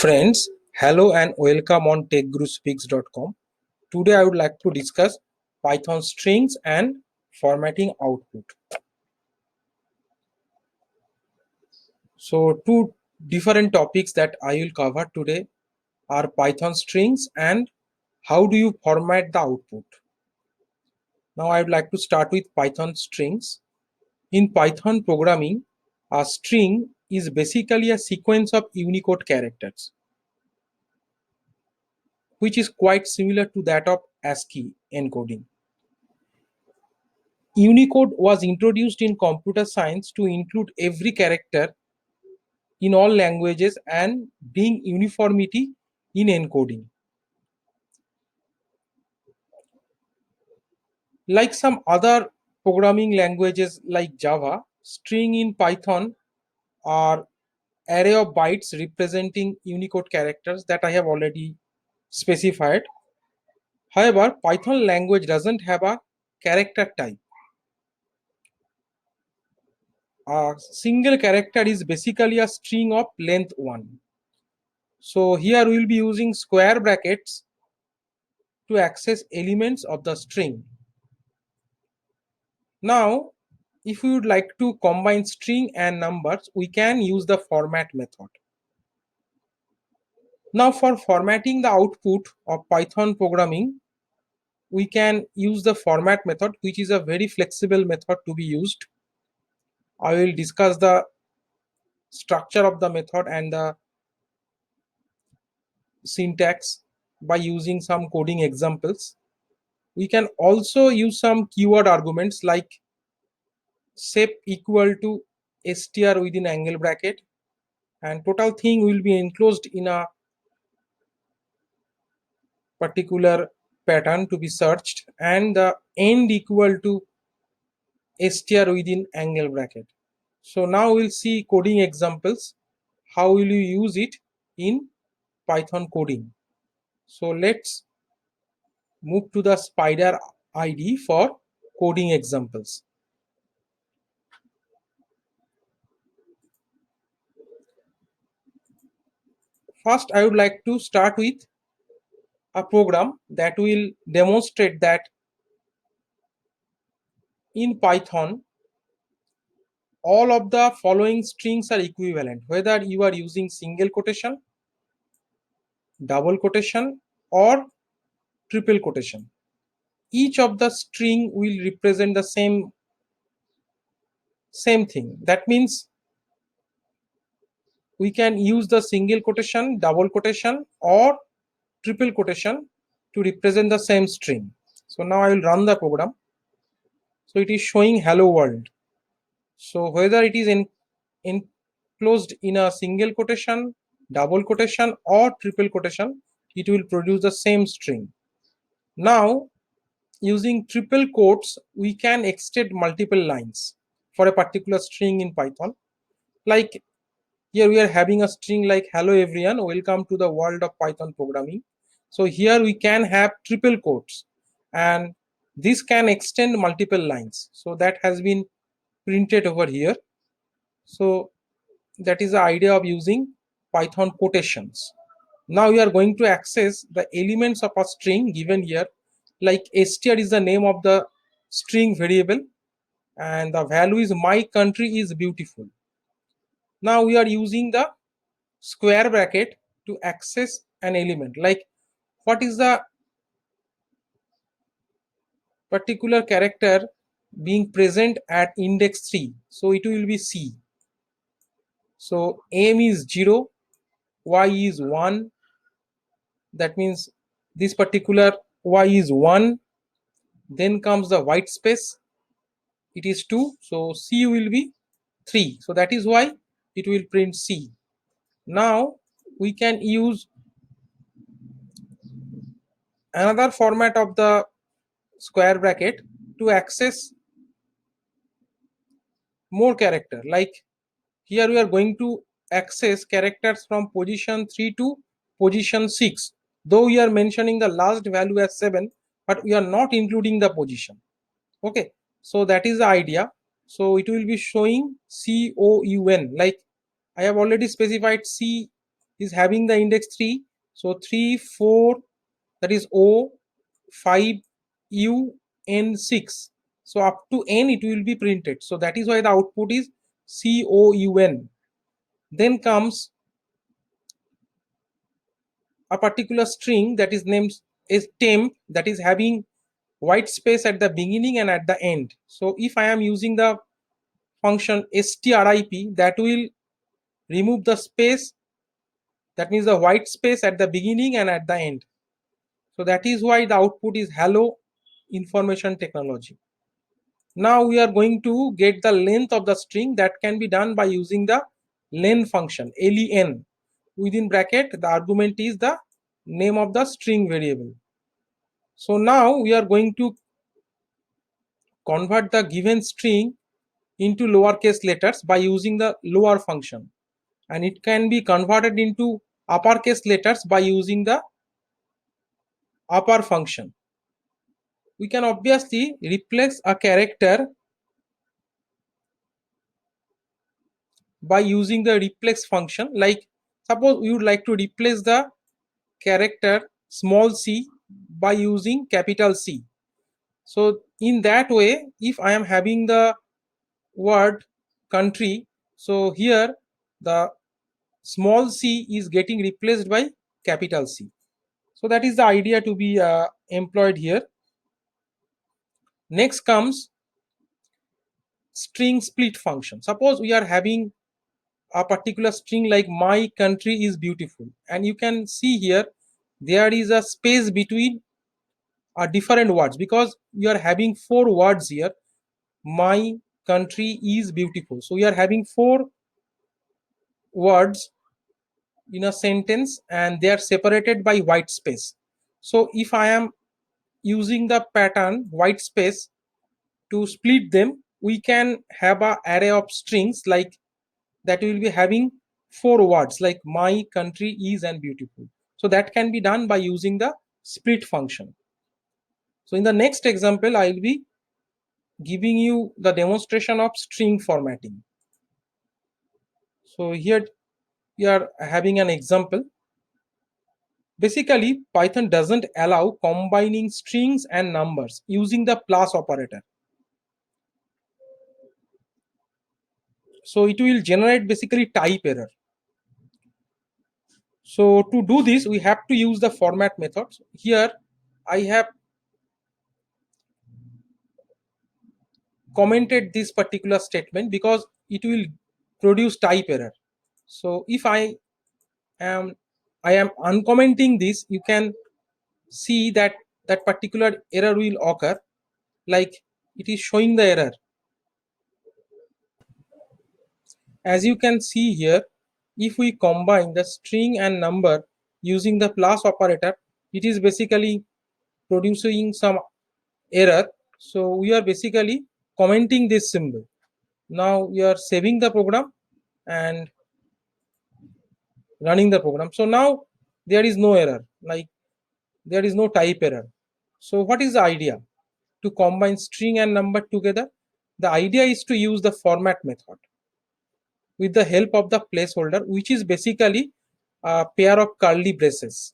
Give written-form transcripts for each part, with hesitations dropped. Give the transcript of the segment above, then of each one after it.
Friends, hello and welcome on techguruspeaks.com. Today I would like to discuss Python strings and formatting output. So two different topics that I will cover today are Python strings and how do you format the output. Now I would like to start with Python strings. In Python programming, a string is basically a sequence of Unicode characters, which is quite similar to that of ASCII encoding. Unicode was introduced in computer science to include every character in all languages and bring uniformity in encoding. Like some other programming languages like Java, string in Python are array of bytes representing Unicode characters that I have already specified. However, Python language doesn't have a character type. A single character is basically a string of length 1. So here we will be using square brackets to access elements of the string. Now, if we would like to combine string and numbers, we can use the format method. Now, for formatting the output of Python programming, we can use the format method, which is a very flexible method to be used. I will discuss the structure of the method and the syntax by using some coding examples. We can also use some keyword arguments like sep equal to str within angle bracket, and total thing will be enclosed in a particular pattern to be searched, and the end equal to str within angle bracket. So now we'll see coding examples. How will you use it in Python coding? So let's move to the spider id for coding examples. First, I would like to start with a program that will demonstrate that in Python, all of the following strings are equivalent, whether you are using single quotation, double quotation, or triple quotation. Each of the string will represent the same thing. That means we can use the single quotation, double quotation, or triple quotation to represent the same string. So now I will run the program. So it is showing hello world. So whether it is enclosed in a single quotation, double quotation, or triple quotation, it will produce the same string. Now, using triple quotes, we can extend multiple lines for a particular string in Python. Like here we are having a string like hello everyone, welcome to the world of Python programming. So here we can have triple quotes, and this can extend multiple lines. So that has been printed over here. So that is the idea of using Python quotations. Now we are going to access the elements of a string given here, like str is the name of the string variable and the value is my country is beautiful. Now we are using the square bracket to access an element, like what is the particular character being present at index 3, so it will be C. So m is 0, y is 1, that means this particular y is 1, then comes the white space, it is 2, so C will be 3, so that is why it will print C. Now we can use another format of the square bracket to access more character, like here we are going to access characters from position 3 to position 6, though we are mentioning the last value as 7, but we are not including the position. Okay, so that is the idea. So it will be showing COUN, like I have already specified C is having the index 3. So 3, 4, that is O, 5, U, N, 6. So up to N it will be printed. So that is why the output is COUN. Then comes a particular string that is named as temp, that is having white space at the beginning and at the end. So if I am using the function strip, that will remove the space, that means the white space at the beginning and at the end. So that is why the output is hello information technology. Now we are going to get the length of the string. That can be done by using the len function, len. Within bracket the argument is the name of the string variable. So now we are going to convert the given string into lowercase letters by using the lower function, and it can be converted into uppercase letters by using the upper function. We can obviously replace a character by using the replace function. Like suppose we would like to replace the character small c by using capital C. So in that way, if I am having the word country, so here the small c is getting replaced by capital C. So that is the idea to be employed here. Next comes string split function. Suppose we are having a particular string like my country is beautiful, and you can see here there is a space between different words, because we are having 4 words here. My country is beautiful, so we are having 4 words in a sentence and they are separated by white space. So if I am using the pattern white space to split them, we can have a array of strings like that will be having 4 words like my country is and beautiful. So that can be done by using the split function. So in the next example, I will be giving you the demonstration of string formatting. So here we are having an example. Basically, Python doesn't allow combining strings and numbers using the plus operator. So it will generate basically type error. So to do this, we have to use the format method. Here I have commented this particular statement because it will produce type error. So if I am uncommenting this, you can see that that particular error will occur, like it is showing the error. As you can see here, if we combine the string and number using the plus operator, it is basically producing some error. So we are basically commenting this symbol. Now we are saving the program and running the program. So now there is no error, like there is no type error. So what is the idea? To combine string and number together, the idea is to use the format method with the help of the placeholder, which is basically a pair of curly braces.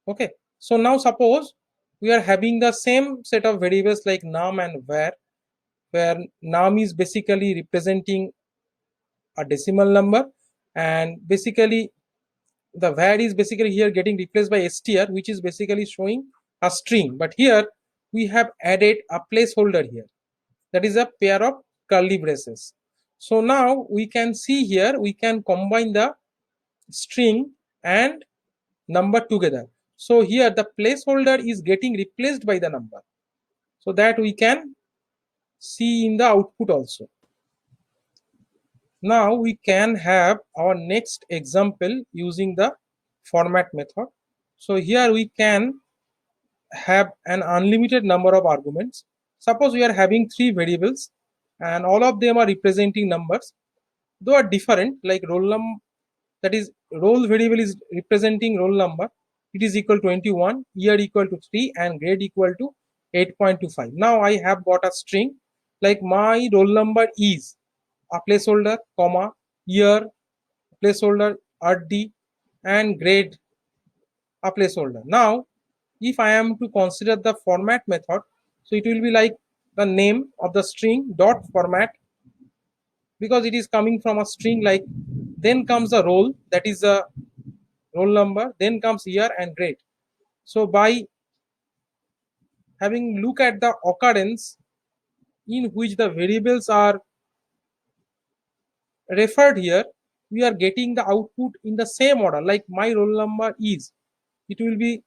Okay, so now suppose we are having the same set of variables like num and var, where num is basically representing a decimal number, and basically the var is basically here getting replaced by str, which is basically showing a string. But here we have added a placeholder here, that is a pair of curly braces. So now we can see here we can combine the string and number together. So here the placeholder is getting replaced by the number, so that we can see in the output also. Now we can have our next example using the format method. So here we can have an unlimited number of arguments. Suppose we are having 3 variables and all of them are representing numbers, though are different, like roll number, that is roll variable is representing roll number, it is equal to 21, year equal to 3, and grade equal to 8.25. Now I have got a string like my roll number is a placeholder, comma, year, placeholder, rd, and grade a placeholder. Now, if I am to consider the format method, so it will be like the name of the string dot format, because it is coming from a string, like then comes the role, that is a roll number, then comes year and grade. So by having look at the occurrence in which the variables are referred here, we are getting the output in the same order, like my roll number is, it will be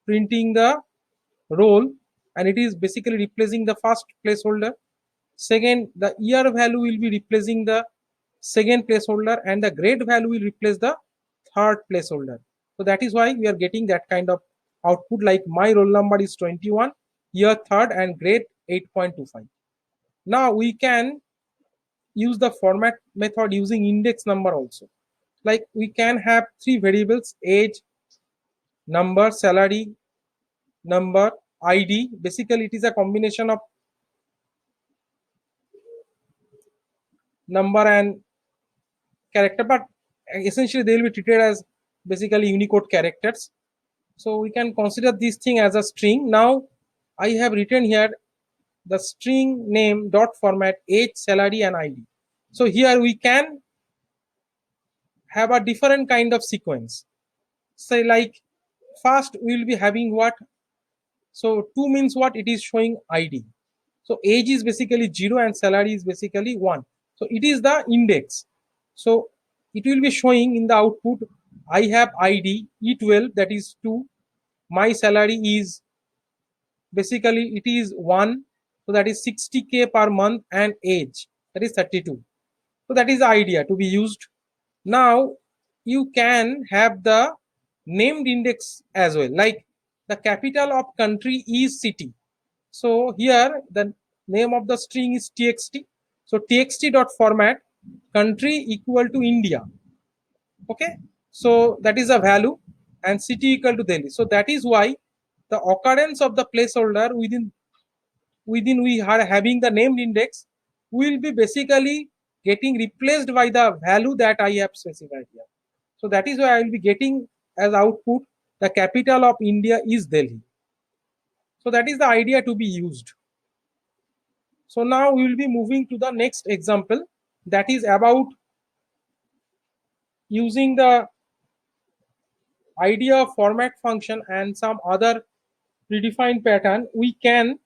printing the role, and it is basically replacing the first placeholder. Second, the year value will be replacing the second placeholder, and the grade value will replace the third placeholder. So that is why we are getting that kind of output, like my roll number is 21, year third, and grade 8.25. Now we can use the format method using index number also. Like we can have three variables: age, number, salary, number, ID. Basically, it is a combination of number and character, but essentially they will be treated as basically Unicode characters. So we can consider this thing as a string. Now I have written here the string name dot format, age, salary, and ID. So here we can have a different kind of sequence. Say like first we will be having what? So 2 means what? It is showing ID. So age is basically 0 and salary is basically 1. So it is the index. So it will be showing in the output, I have ID E12, that is 2. My salary is basically it is 1. So that is 60K per month, and age, that is 32. So that is the idea to be used. Now you can have the named index as well, like the capital of country is city. So here the name of the string is txt. So txt dot format, country equal to India. Okay, so that is a value, and city equal to Delhi. So that is why the occurrence of the placeholder within we are having the named index will be basically getting replaced by the value that I have specified here. So that is why I will be getting as output the capital of India is Delhi. So that is the idea to be used. So now we will be moving to the next example, that is about using the idea of format function and some other predefined pattern. We can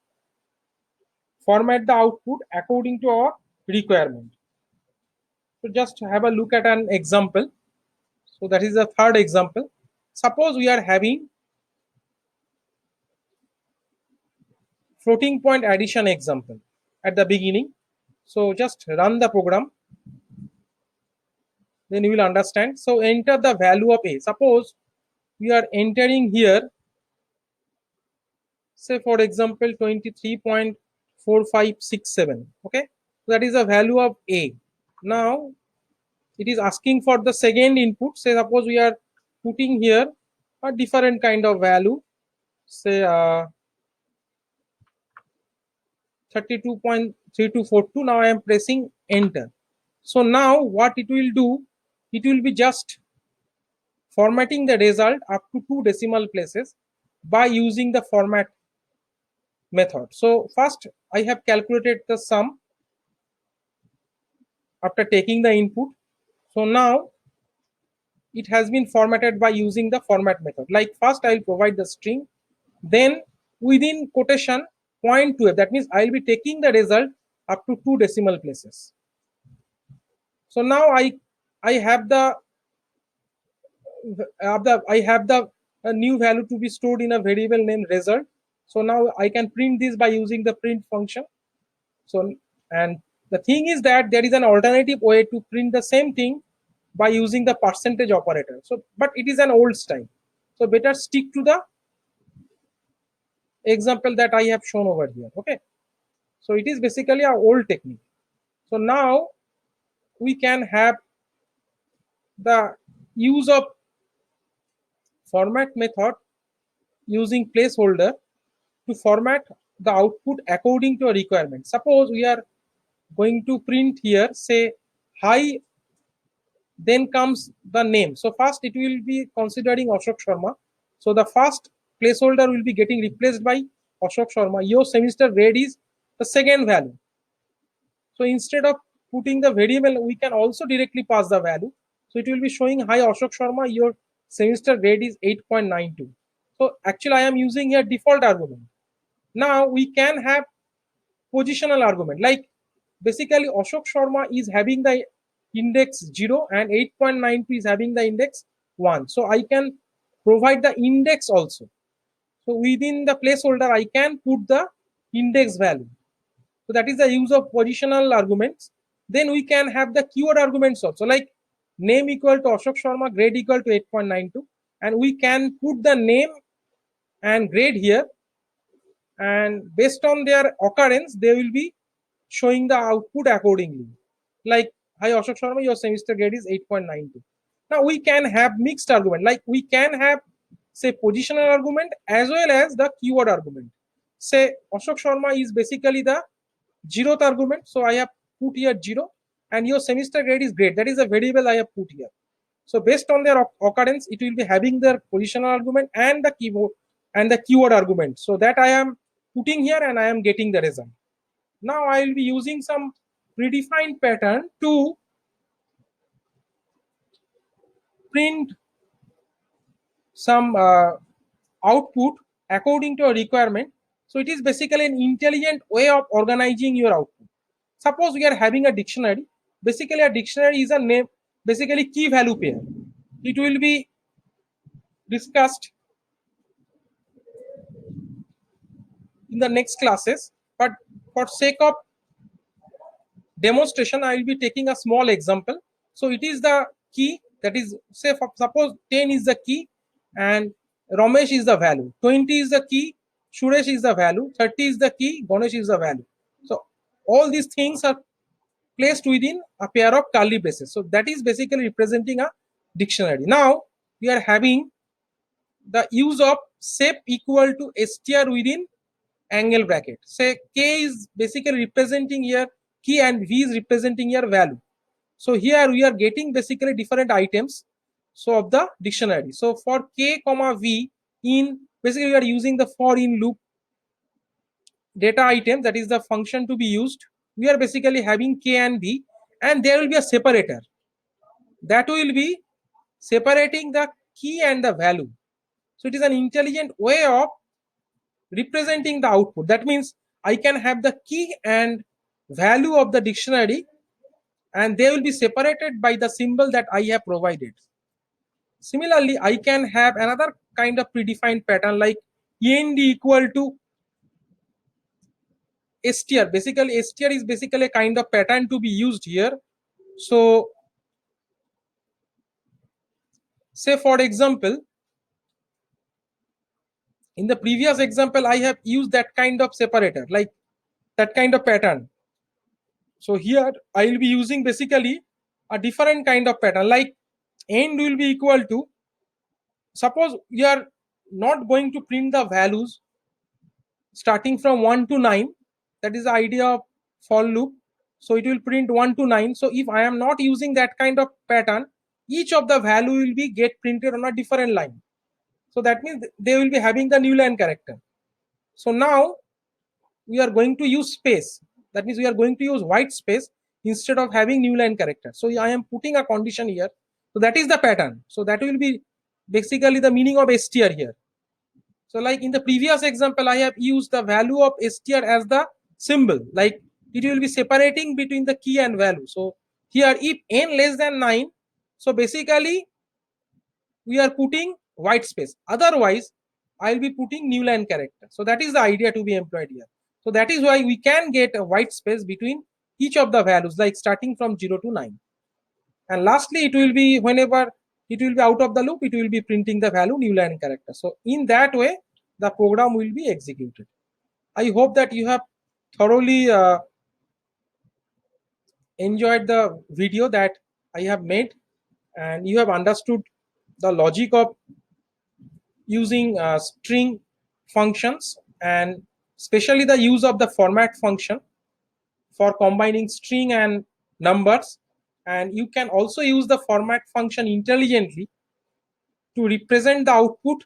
format the output according to our requirement. So just have a look at an example. So that is the third example. Suppose we are having floating point addition example at the beginning. So just run the program, then you will understand. So enter the value of a. Suppose we are entering here, say for example 23.4567. Okay, so that is the value of a. Now it is asking for the second input. Say suppose we are putting here a different kind of value, say 32.3242. Now I am pressing enter. So now what it will do, it will be just formatting the result up to 2 decimal places by using the format method. So first I have calculated the sum after taking the input. So now it has been formatted by using the format method. Like first I will provide the string, then within quotation point to f, that means I will be taking the result up to 2 decimal places. So now I have the new value to be stored in a variable named result. So now I can print this by using the print function. So, and the thing is that there is an alternative way to print the same thing by using the percentage operator. So, but it is an old style. So better stick to the example that I have shown over here. Okay. So it is basically our old technique. So now we can have the use of format method using placeholder to format the output according to a requirement. Suppose we are going to print here, say, hi then comes the name. So first it will be considering Ashok Sharma. So the first placeholder will be getting replaced by Ashok Sharma. Your semester grade is the second value. So instead of putting the variable, we can also directly pass the value. So it will be showing, hi Ashok Sharma, your semester grade is 8.92. So actually I am using here default argument. Now we can have positional argument, like basically Ashok Sharma is having the index 0 and 8.92 is having the index 1. So I can provide the index also. So within the placeholder I can put the index value. So that is the use of positional arguments. Then we can have the keyword arguments also, like name equal to Ashok Sharma, grade equal to 8.92, and we can put the name and grade here, and based on their occurrence they will be showing the output accordingly. Like, hi Ashok Sharma, your semester grade is 8.92. Now we can have mixed argument, like we can have say positional argument as well as the keyword argument. Say Ashok Sharma is basically the 0th argument, so I have put here 0, and your semester grade is grade, that is a variable I have put here. So based on their occurrence, it will be having their positional argument and the keyboard and the keyword argument. So that I am putting here and I am getting the result. Now I will be using some predefined pattern to print some output according to a requirement. So it is basically an intelligent way of organizing your output. Suppose we are having a dictionary. Basically a dictionary is a name, basically key value pair. It will be discussed in the next classes, but for sake of demonstration I will be taking a small example. So it is the key, that is, say suppose 10 is the key and Ramesh is the value, 20 is the key, Suresh is the value, 30 is the key, Ganesh is the value. So all these things are placed within a pair of curly braces. So that is basically representing a dictionary. Now we are having the use of sep equal to str within angle bracket. Say k is basically representing here key and v is representing here value. So here we are getting basically different items so of the dictionary. So for k comma v, in basically we are using the for in loop data item, that is the function to be used. We are basically having k and v, and there will be a separator that will be separating the key and the value. So it is an intelligent way of representing the output. That means I can have the key and value of the dictionary, and they will be separated by the symbol that I have provided. Similarly, I can have another kind of predefined pattern like end equal to str. Basically str is basically a kind of pattern to be used here. So say for example, in the previous example I have used that kind of separator, like that kind of pattern. So here I will be using basically a different kind of pattern, like end will be equal to, suppose we are not going to print the values starting from 1 to 9, that is the idea of for loop. So it will print 1 to 9. So if I am not using that kind of pattern, each of the value will be get printed on a different line. So that means they will be having the new line character. So now we are going to use space, that means we are going to use white space instead of having new line character. So I am putting a condition here. So that is the pattern. So that will be basically the meaning of str here. So like in the previous example, I have used the value of str as the symbol, like it will be separating between the key and value. So here if n less than 9, so basically we are putting white space. Otherwise, I will be putting new line character. So that is the idea to be employed here. So that is why we can get a white space between each of the values, like starting from 0 to 9. And lastly, it will be whenever it will be out of the loop, it will be printing the value new line character. So in that way, the program will be executed. I hope that you have thoroughly enjoyed the video that I have made, and you have understood the logic of using string functions, and especially the use of the format function for combining string and numbers. and you can also use the format function intelligently to represent the output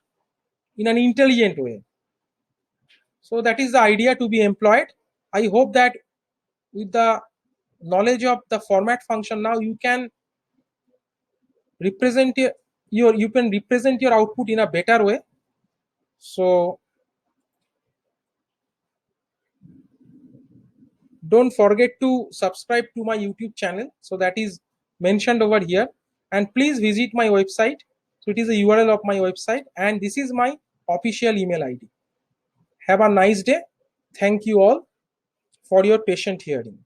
in an intelligent way. So that is the idea to be employed. I hope that with the knowledge of the format function, now you can represent your output in a better way. So don't forget to subscribe to my YouTube channel, so that is mentioned over here, and please visit my website. So it is the URL of my website, and this is my official email ID. Have a nice day. Thank you all for your patient hearing.